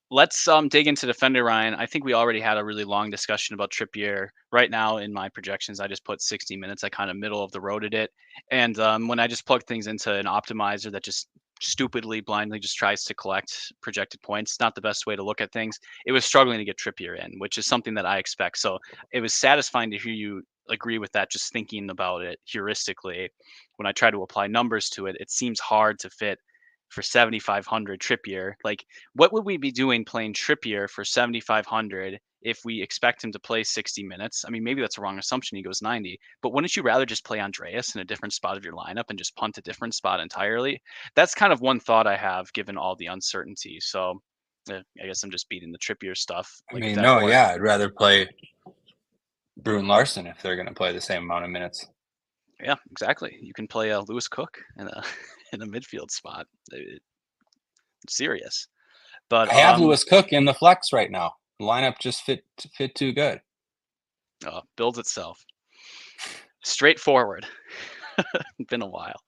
Let's dig into defender, Ryan. I think we already had a really long discussion about Trippier. Right now, in my projections, I just put 60 minutes. I kind of middle of the roaded it, and when I just plug things into an optimizer that just stupidly, blindly just tries to collect projected points, not the best way to look at things. It was struggling to get Trippier in, which is something that I expect. So it was satisfying to hear you agree with that. Just thinking about it heuristically, when I try to apply numbers to it, it seems hard to fit for 7,500 Trippier. Like, what would we be doing playing Trippier for 7,500 if we expect him to play 60 minutes? Maybe that's a wrong assumption. He goes 90, but wouldn't you rather just play Andreas in a different spot of your lineup and just punt a different spot entirely? That's kind of one thought I have given all the uncertainty. So I guess I'm just beating the Trippier stuff like a dead No, horse. yeah, I'd rather play Bruin Larson if they're going to play the same amount of minutes. Yeah, exactly. You can play Lewis Cook in a in a midfield spot. It's serious. But I have Lewis Cook in the flex right now. The lineup just fit too good. builds itself. Straightforward. Been a while.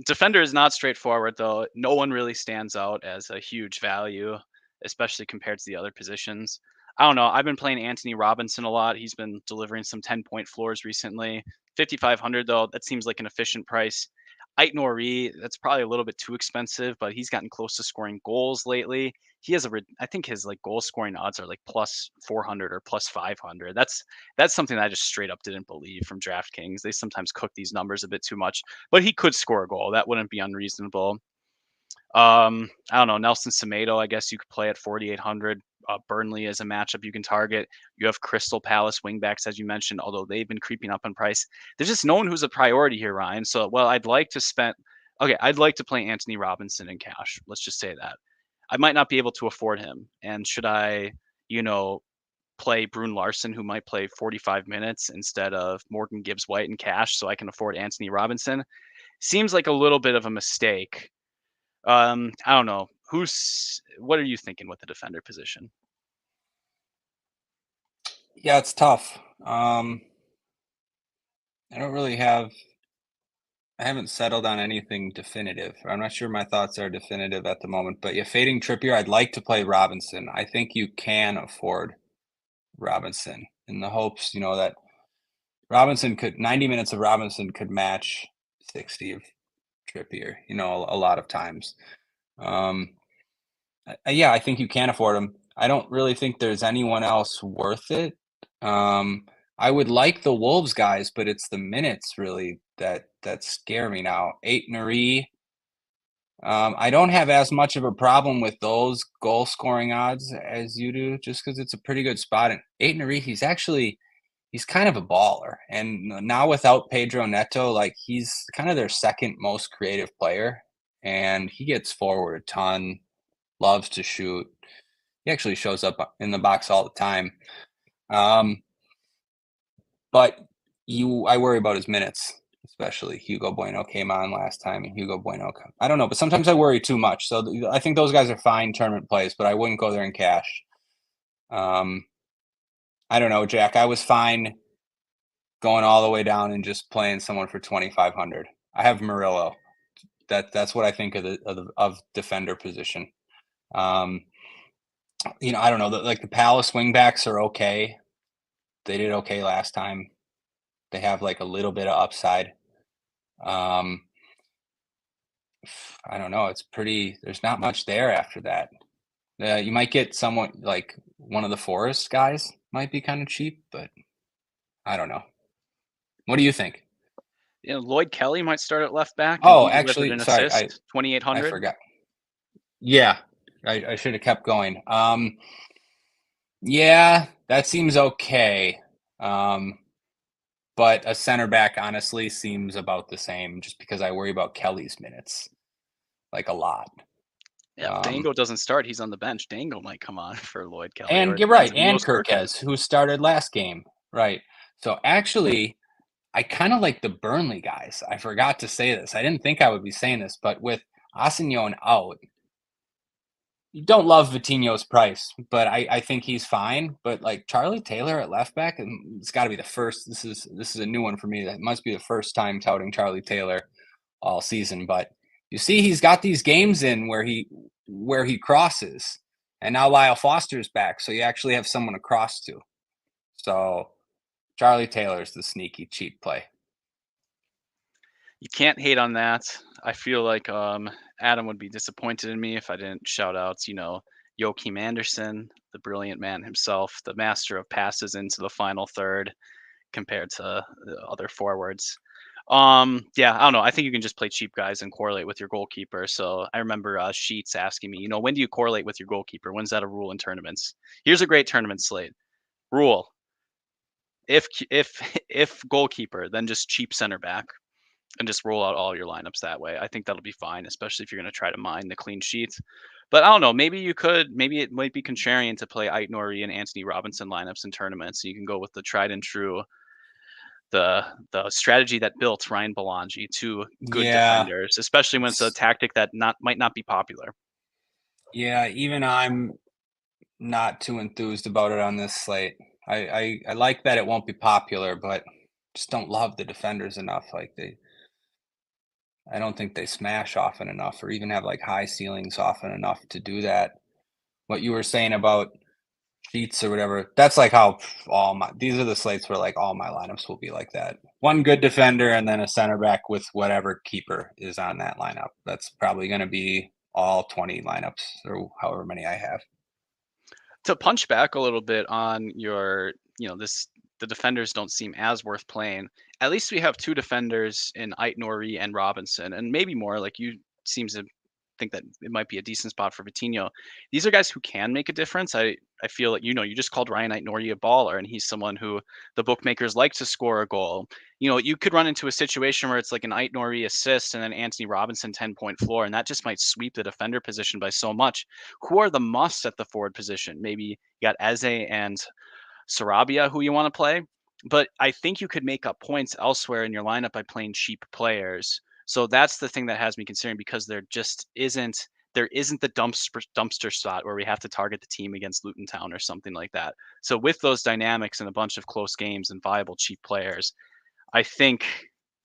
Defender is not straightforward though. No one really stands out as a huge value, especially compared to the other positions. I don't know. I've been playing Anthony Robinson a lot. He's been delivering some 10-point floors recently. 5,500 though, that seems like an efficient price. Ait Nori, that's probably a little bit too expensive, but he's gotten close to scoring goals lately. I think his like goal scoring odds are like plus 400 or plus 500. That's something I just straight up didn't believe from DraftKings. They sometimes cook these numbers a bit too much, but he could score a goal. That wouldn't be unreasonable. I don't know. Nelson Semedo, I guess you could play at 4,800. Burnley is a matchup you can target. You have Crystal Palace wingbacks, as you mentioned, although they've been creeping up in price. There's just no one who's a priority here, Ryan. So, I'd like to play Anthony Robinson in cash. Let's just say that. I might not be able to afford him. And should I, play Brune Larson, who might play 45 minutes instead of Morgan Gibbs White in cash so I can afford Anthony Robinson? Seems like a little bit of a mistake. I don't know. What are you thinking with the defender position? Yeah, it's tough. I don't really have I haven't settled on anything definitive. I'm not sure my thoughts are definitive at the moment, but yeah, fading Trippier, I'd like to play Robinson. I think you can afford Robinson in the hopes, that Robinson could 90 minutes of Robinson could match 60 of Trippier, a lot of times. Um, yeah, I think you can afford him. I don't really think there's anyone else worth it. Um, I would like the Wolves guys, but it's the minutes really that scare me now. 8 Nari. I don't have as much of a problem with those goal scoring odds as you do, just because it's a pretty good spot. And 8 Nari, he's kind of a baller. And now without Pedro Neto, like he's kind of their second most creative player, and he gets forward a ton, loves to shoot. He actually shows up in the box all the time. But I worry about his minutes, especially Hugo Bueno came on last time, and Hugo Bueno, I don't know, but sometimes I worry too much. So I think those guys are fine tournament plays, but I wouldn't go there in cash. I don't know, Jack. I was fine going all the way down and just playing someone for 2,500. I have Murillo. That's what I think of defender position. I don't know. Like the Palace wingbacks are okay. They did okay last time. They have like a little bit of upside. I don't know. There's not much there after that. You might get someone like one of the Forest guys might be kind of cheap, but I don't know. What do you think? Lloyd Kelly might start at left back, and Oh, he delivered actually, an sorry, assist, I 2,800. forgot. Yeah, I should have kept going. Yeah, that seems okay. Um, but a center back honestly seems about the same, just because I worry about Kelly's minutes like a lot. Yeah, if Um, Dango doesn't start, he's on the bench. Dango might come on for Lloyd Kelly, or and it you're depends right, if and Milos Burkhead. Kirkez, who started last game, right? So actually, I kind of like the Burnley guys. I forgot to say this. I didn't think I would be saying this, but with Asignon out, you don't love Vitinho's price, but I think he's fine. But like Charlie Taylor at left back, and it's got to be the first. This is a new one for me. That must be the first time touting Charlie Taylor all season. But you see, he's got these games in where he crosses, and now Lyle Foster's back, so you actually have someone to cross to. So Charlie Taylor's the sneaky cheap play. You can't hate on that. I feel like Adam would be disappointed in me if I didn't shout out, Joachim Anderson, the brilliant man himself, the master of passes into the final third compared to the other forwards. Yeah, I don't know. I think you can just play cheap guys and correlate with your goalkeeper. So I remember Sheets asking me, when do you correlate with your goalkeeper? When's that a rule in tournaments? Here's a great tournament slate. Rule: if goalkeeper, then just cheap center back and just roll out all your lineups that way. I think that'll be fine, especially if you're going to try to mine the clean sheets. But I don't know. Maybe it might be contrarian to play Ait Nori and Anthony Robinson lineups in tournaments. So you can go with the tried and true, the strategy that built Ryan Belongia, two good Yeah, defenders, especially when it's a tactic that might not be popular. yeah. Even I'm not too enthused about it on this slate. I like that it won't be popular, but just don't love the defenders enough. I don't think they smash often enough, or even have like high ceilings often enough to do that. What you were saying about sheets or whatever, that's like how these are the slates where like all my lineups will be like that. One good defender and then a center back with whatever keeper is on that lineup. That's probably going to be all 20 lineups or however many I have. To punch back a little bit on your, the defenders don't seem as worth playing. At least we have two defenders in Ait Nori and Robinson, and maybe more. Like you seems to think that it might be a decent spot for Vitinho. These are guys who can make a difference. I feel like you just called Ryan Ait Nori a baller, and he's someone who the bookmakers like to score a goal. You could run into a situation where it's like an Ait Nori assist and then Anthony Robinson 10-point floor, and that just might sweep the defender position by so much. Who are the musts at the forward position? Maybe you got Eze and Sarabia who you want to play, but I think you could make up points elsewhere in your lineup by playing cheap players. So that's the thing that has me considering, because there isn't the dumpster spot where we have to target the team against Luton Town or something like that. So with those dynamics and a bunch of close games and viable cheap players, I think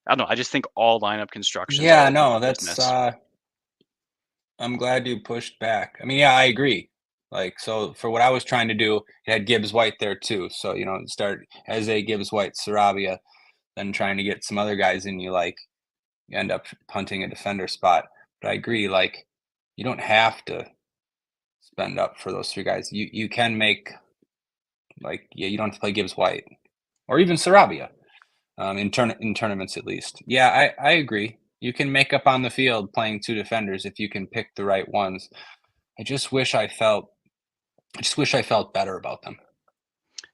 I don't know. I just think all lineup constructions are Yeah, all over no, the that's business. I'm glad you pushed back. I mean, yeah, I agree. Like, so for what I was trying to do, it had Gibbs White there too. So, start Eze, Gibbs White, Sarabia, then trying to get some other guys in you end up punting a defender spot. But I agree, like, you don't have to spend up for those three guys. You can make like, yeah, you don't have to play Gibbs White or even Sarabia, in tournaments at least. Yeah, I agree. You can make up on the field playing two defenders if you can pick the right ones. I just wish I felt I just wish I felt better about them.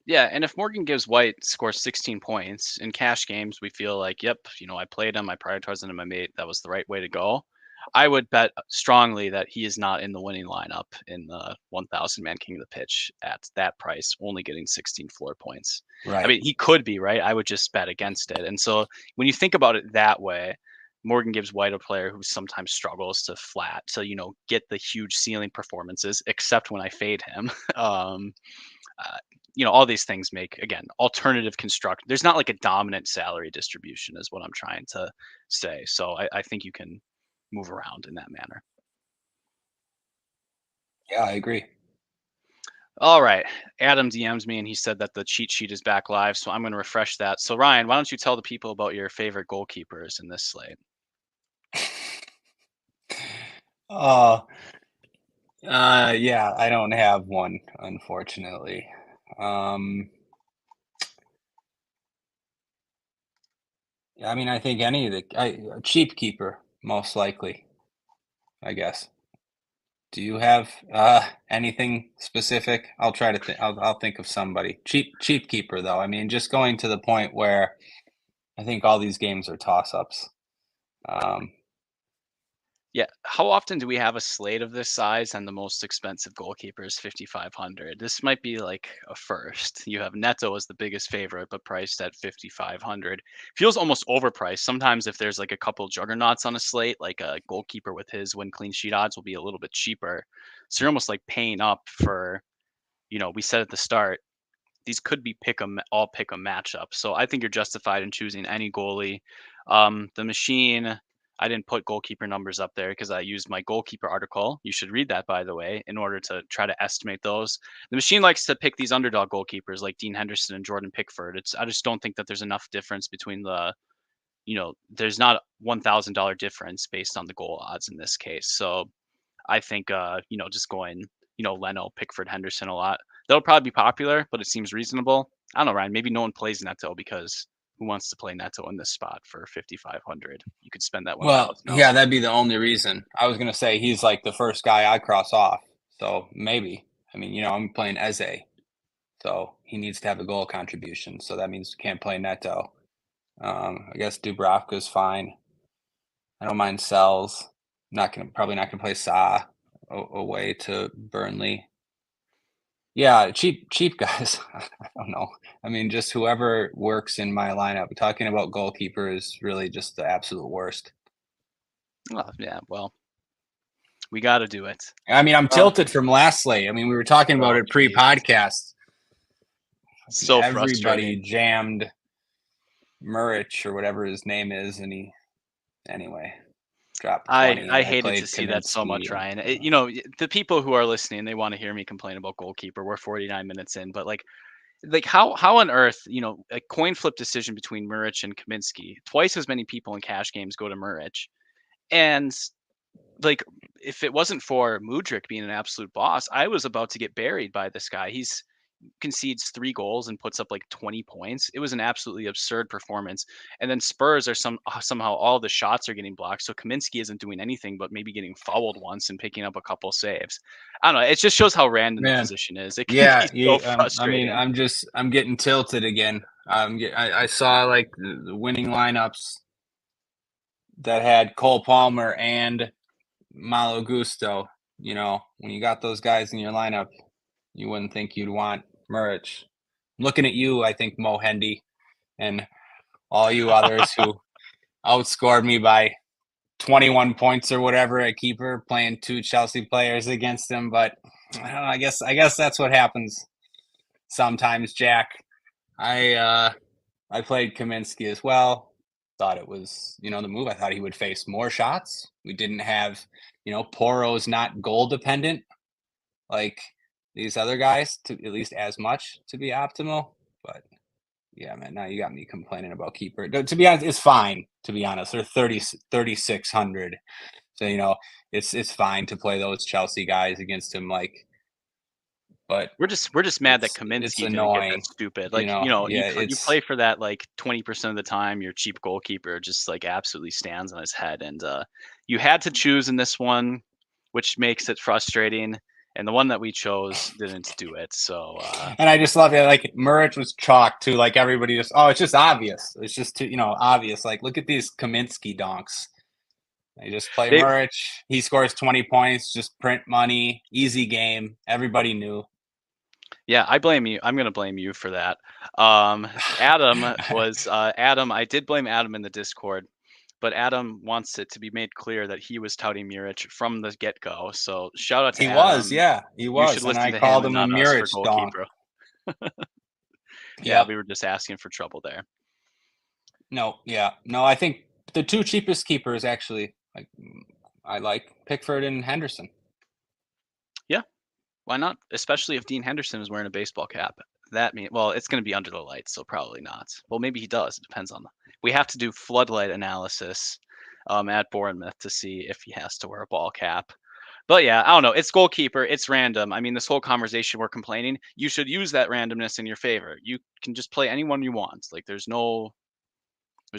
Yeah, and if Morgan Gibbs White scores 16 points in cash games, we feel like, yep, I played him, I prioritized him, I made that was the right way to go. I would bet strongly that he is not in the winning lineup in the 1,000 man king of the pitch at that price, only getting 16 floor points. I Right. mean, he could be, right? I would just bet against it. And so when you think about it that way, Morgan Gibbs White, a player who sometimes struggles to get the huge ceiling performances, except when I fade him. Uh, all these things make, again, alternative construct. There's not like a dominant salary distribution, is what I'm trying to say. So I think you can move around in that manner. Yeah, I agree. All right. Adam DMs me and he said that the cheat sheet is back live. So I'm going to refresh that. So, Ryan, why don't you tell the people about your favorite goalkeepers in this slate? Oh, yeah, I don't have one, unfortunately. Um, I mean, I think any of a cheap keeper, most likely, I guess. Do you have anything specific? I'll try to think. I'll think of somebody. Cheap keeper though. I mean, just going to the point where I think all these games are toss ups. Um, Yeah. How often do we have a slate of this size and the most expensive goalkeeper is 5,500? This might be like a first. You have Neto as the biggest favorite, but priced at 5,500. Feels almost overpriced. Sometimes if there's like a couple juggernauts on a slate, like a goalkeeper with his win clean sheet odds will be a little bit cheaper. So you're almost like paying up for, we said at the start, these could be pick 'em matchups. So I think you're justified in choosing any goalie. The machine, I didn't put goalkeeper numbers up there because I used my goalkeeper article. You should read that, by the way, in order to try to estimate those. The machine likes to pick these underdog goalkeepers like Dean Henderson and Jordan Pickford. I just don't think that there's enough difference between there's not $1,000 difference based on the goal odds in this case. So I think just going, Leno, Pickford, Henderson a lot. That'll probably be popular, but it seems reasonable. I don't know, Ryan. Maybe no one plays Neto because who wants to play Neto in this spot for 5,500? You could spend that well, 1,000 yeah, elsewhere. that'd be the only reason. I was gonna say he's like the first guy I cross off. So maybe. I mean, I'm playing Eze, so he needs to have a goal contribution. So that means we can't play Neto. I guess Dubravka's fine. I don't mind Sells. Probably not gonna play Sa away to Burnley. Yeah, cheap guys. I don't know. I mean, just whoever works in my lineup. Talking about goalkeeper is really just the absolute worst. Oh, yeah, well, we got to do it. I mean, I'm Oh, tilted from last slate. I mean, we were talking about oh, it geez. pre-podcast. So Everybody frustrating. jammed Murich or whatever his name is, and anyway, dropped I 20, and I I hated to played see that so Kaminsky, much, and Ryan. The people who are listening, they want to hear me complain about goalkeeper. We're 49 minutes in, but like how on earth, a coin flip decision between Muric and Kaminsky, twice as many people in cash games go to Muric. And like if it wasn't for Mudrik being an absolute boss, I was about to get buried by this guy. He's concedes 3 goals and puts up like 20 points. It was an absolutely absurd performance. And then Spurs are somehow all the shots are getting blocked. So Kaminsky isn't doing anything but maybe getting fouled once and picking up a couple saves. I don't know. It just shows how random the man, position is. It can yeah, be so I mean, frustrating. I'm getting tilted again. I saw like the winning lineups that had Cole Palmer and Malo Gusto. When you got those guys in your lineup, you wouldn't think you'd want Muric. Looking at you, I think Mo Hendy and all you others who outscored me by 21 points or whatever at keeper, playing two Chelsea players against him. But I don't know. I guess that's what happens sometimes, Jack. I played Kaminsky as well. thought it was, the move. I thought he would face more shots. We didn't have, Poro's not goal dependent like these other guys to at least as much to be optimal. But yeah, man, now you got me complaining about keeper. To be honest, it's fine. To be honest, they're 3,600. So, it's fine to play those Chelsea guys against him. But We're just mad that it's Kaminsky didn't get that annoying. stupid. Yeah, You play for that 20% of the time. Your cheap goalkeeper just absolutely stands on his head, and you had to choose in this one, which makes it frustrating. And the one that we chose didn't do it. So and I just love it. Muric was chalked to everybody it's just obvious. It's just too, obvious. Look at these Kaminsky donks. They just play Muric. He scores 20 points, just print money, easy game. Everybody knew. Yeah, I blame you. I'm going to blame you for that. Adam was Adam. I did blame Adam in the Discord, but Adam wants it to be made clear that he was touting Muric from the get-go. So shout out to Adam. He was. You should and listen I to called him him a and not us for Muric donk. goalkeeper. Yeah, we were just asking for trouble there. No, I think the two cheapest keepers actually, I like Pickford and Henderson. Yeah, why not? Especially if Dean Henderson is wearing a baseball cap. It's going to be under the lights, so probably not. Well, maybe he does. It depends on we have to do floodlight analysis at Bournemouth to see if he has to wear a ball cap. But yeah, I don't know. It's goalkeeper. It's random. I mean, this whole conversation we're complaining. You should use that randomness in your favor. You can just play anyone you want. There's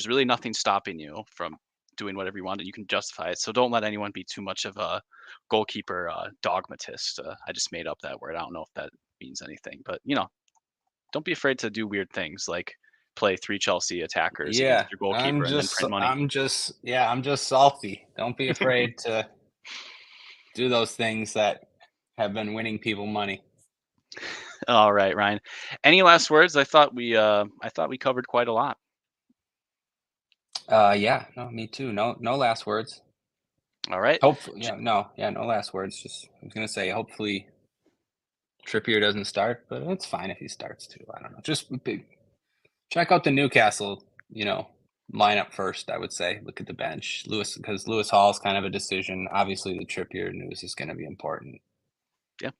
really nothing stopping you from doing whatever you want, and you can justify it. So don't let anyone be too much of a goalkeeper dogmatist. I just made up that word. I don't know if that means anything, but don't be afraid to do weird things like play 3 Chelsea attackers against your goalkeeper and then print money. I'm just salty. Don't be afraid to do those things that have been winning people money. All right, Ryan. Any last words? I thought we covered quite a lot. Yeah, no, me too. No last words. All right. Hopefully, no last words. Just I was gonna say, hopefully, Trippier doesn't start, but it's fine if he starts too. I don't know. Just check out the Newcastle, lineup first. I would say look at the bench, because Lewis Hall is kind of a decision. Obviously, the Trippier news is going to be important. Yeah,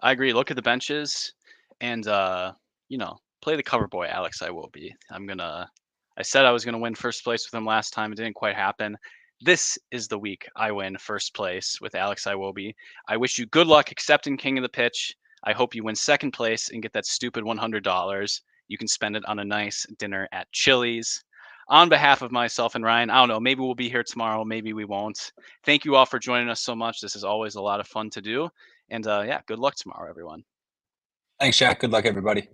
I agree. Look at the benches, and play the cover boy, Alex Iwobi. I said I was gonna win first place with him last time. It didn't quite happen. This is the week I win first place with Alex Iwobi. I wish you good luck accepting King of the Pitch. I hope you win second place and get that stupid $100. You can spend it on a nice dinner at Chili's. On behalf of myself and Ryan, I don't know, maybe we'll be here tomorrow, maybe we won't. Thank you all for joining us so much. This is always a lot of fun to do. And good luck tomorrow, everyone. Thanks, Jack. Good luck, everybody.